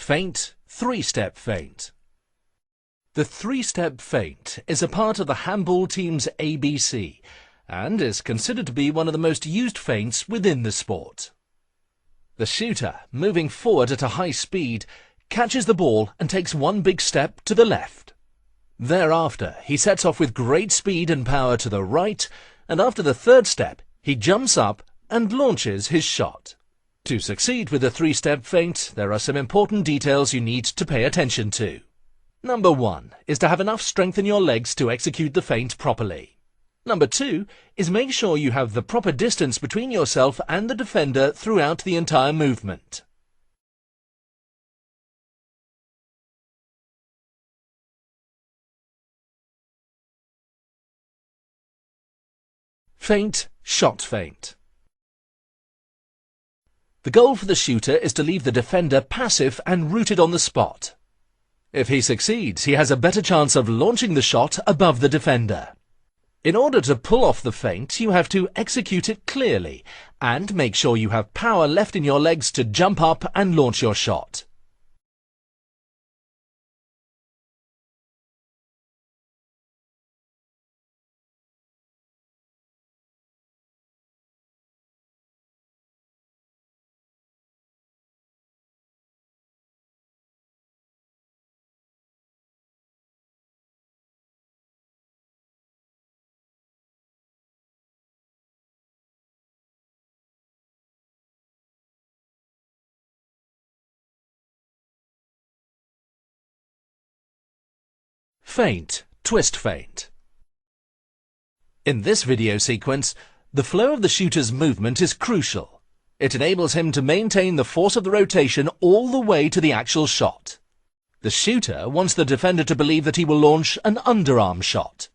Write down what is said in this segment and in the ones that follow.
Feint, three-step feint. The three-step feint is a part of the handball team's ABC and is considered to be one of the most used feints within the sport. The shooter, moving forward at a high speed, catches the ball and takes one big step to the left. Thereafter, he sets off with great speed and power to the right, and after the third step, he jumps up and launches his shot. To succeed with the three-step feint, there are some important details you need to pay attention to. Number 1 is to have enough strength in your legs to execute the feint properly. Number 2 is make sure you have the proper distance between yourself and the defender throughout the entire movement. Feint, shot feint. The goal for the shooter is to leave the defender passive and rooted on the spot. If he succeeds, he has a better chance of launching the shot above the defender. In order to pull off the feint, you have to execute it clearly and make sure you have power left in your legs to jump up and launch your shot. Feint, twist feint. In this video sequence, the flow of the shooter's movement is crucial. It enables him to maintain the force of the rotation all the way to the actual shot. The shooter wants the defender to believe that he will launch an underarm shot.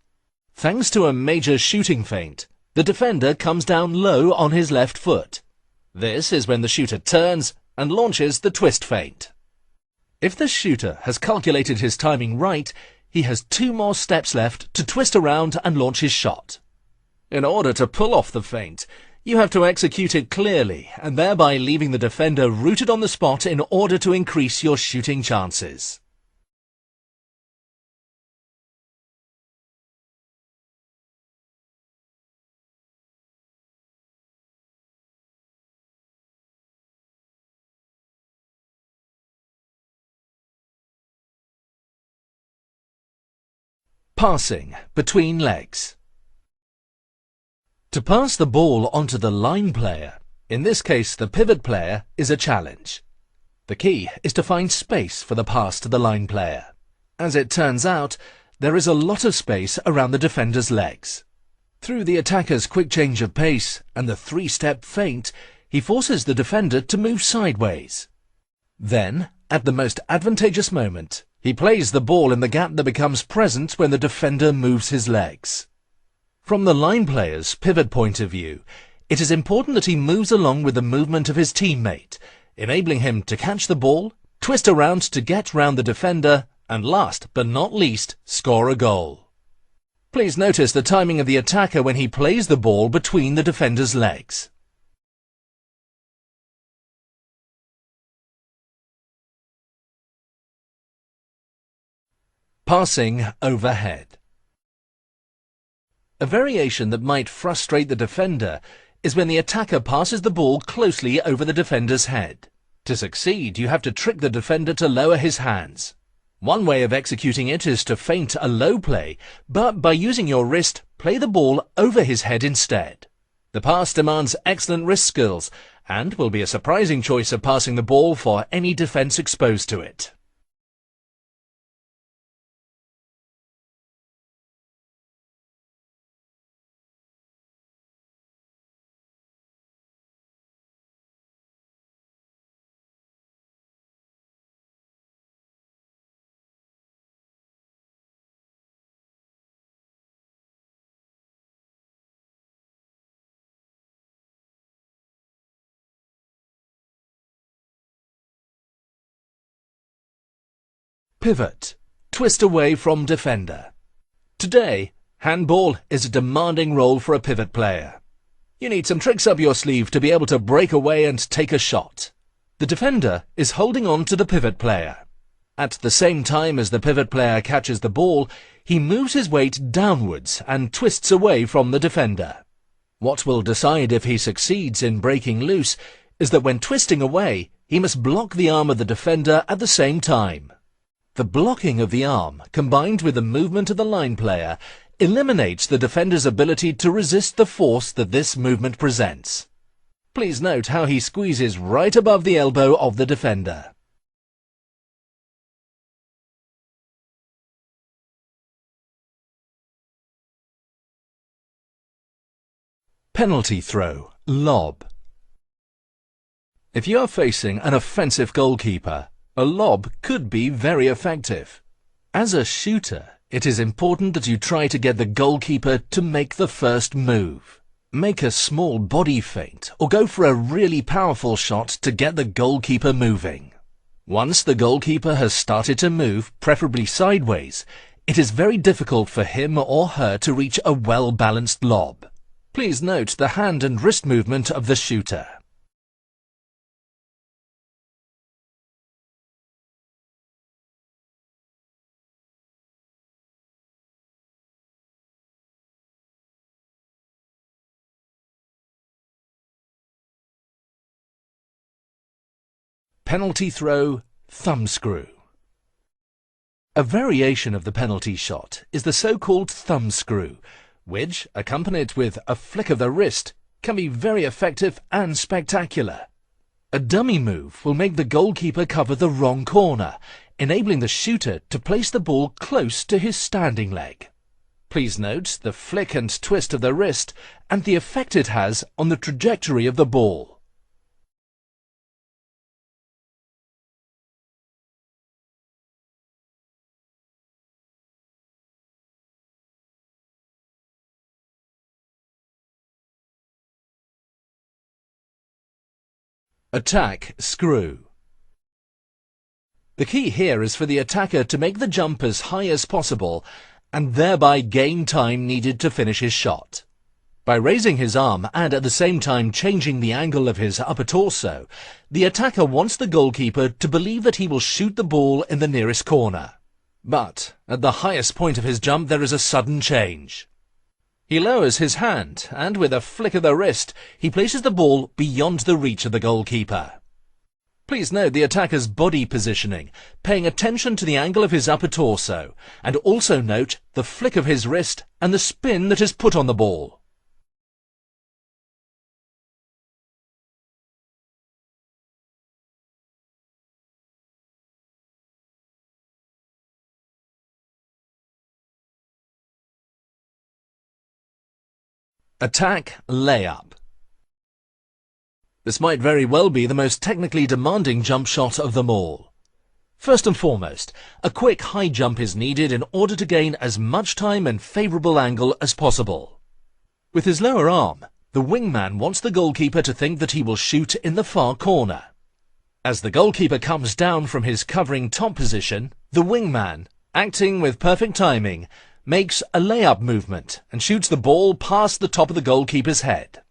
Thanks to a major shooting feint, the defender comes down low on his left foot. This is when the shooter turns and launches the twist feint. If the shooter has calculated his timing right, he has 2 more steps left to twist around and launch his shot. In order to pull off the feint, you have to execute it clearly and thereby leaving the defender rooted on the spot in order to increase your shooting chances. Passing between legs. To pass the ball onto the line player, in this case the pivot player, is a challenge. The key is to find space for the pass to the line player. As it turns out, there is a lot of space around the defender's legs. Through the attacker's quick change of pace and the three-step feint, he forces the defender to move sideways. Then, at the most advantageous moment, he plays the ball in the gap that becomes present when the defender moves his legs. From the line player's pivot point of view, it is important that he moves along with the movement of his teammate, enabling him to catch the ball, twist around to get round the defender, and last but not least, score a goal. Please notice the timing of the attacker when he plays the ball between the defender's legs. Passing overhead. A variation that might frustrate the defender is when the attacker passes the ball closely over the defender's head. To succeed, you have to trick the defender to lower his hands. One way of executing it is to feint a low play, but by using your wrist, play the ball over his head instead. The pass demands excellent wrist skills and will be a surprising choice of passing the ball for any defense exposed to it. Pivot, twist away from defender. Today, handball is a demanding role for a pivot player. You need some tricks up your sleeve to be able to break away and take a shot. The defender is holding on to the pivot player. At the same time as the pivot player catches the ball, he moves his weight downwards and twists away from the defender. What will decide if he succeeds in breaking loose is that when twisting away, he must block the arm of the defender at the same time. The blocking of the arm, combined with the movement of the line player, eliminates the defender's ability to resist the force that this movement presents. Please note how he squeezes right above the elbow of the defender. Penalty throw, lob. If you are facing an offensive goalkeeper, a lob could be very effective. As a shooter, it is important that you try to get the goalkeeper to make the first move. Make a small body feint or go for a really powerful shot to get the goalkeeper moving. Once the goalkeeper has started to move, preferably sideways, it is very difficult for him or her to reach a well-balanced lob. Please note the hand and wrist movement of the shooter. Penalty throw, thumbscrew. A variation of the penalty shot is the so-called thumbscrew, which, accompanied with a flick of the wrist, can be very effective and spectacular. A dummy move will make the goalkeeper cover the wrong corner, enabling the shooter to place the ball close to his standing leg. Please note the flick and twist of the wrist and the effect it has on the trajectory of the ball. Attack screw. The key here is for the attacker to make the jump as high as possible and thereby gain time needed to finish his shot. By raising his arm and at the same time changing the angle of his upper torso, the attacker wants the goalkeeper to believe that he will shoot the ball in the nearest corner. But at the highest point of his jump there is a sudden change. He lowers his hand, and with a flick of the wrist, he places the ball beyond the reach of the goalkeeper. Please note the attacker's body positioning, paying attention to the angle of his upper torso, and also note the flick of his wrist and the spin that is put on the ball. Attack layup. This might very well be the most technically demanding jump shot of them all. First and foremost, a quick high jump is needed in order to gain as much time and favourable angle as possible. With his lower arm, the wingman wants the goalkeeper to think that he will shoot in the far corner. As the goalkeeper comes down from his covering top position, the wingman, acting with perfect timing, makes a layup movement and shoots the ball past the top of the goalkeeper's head.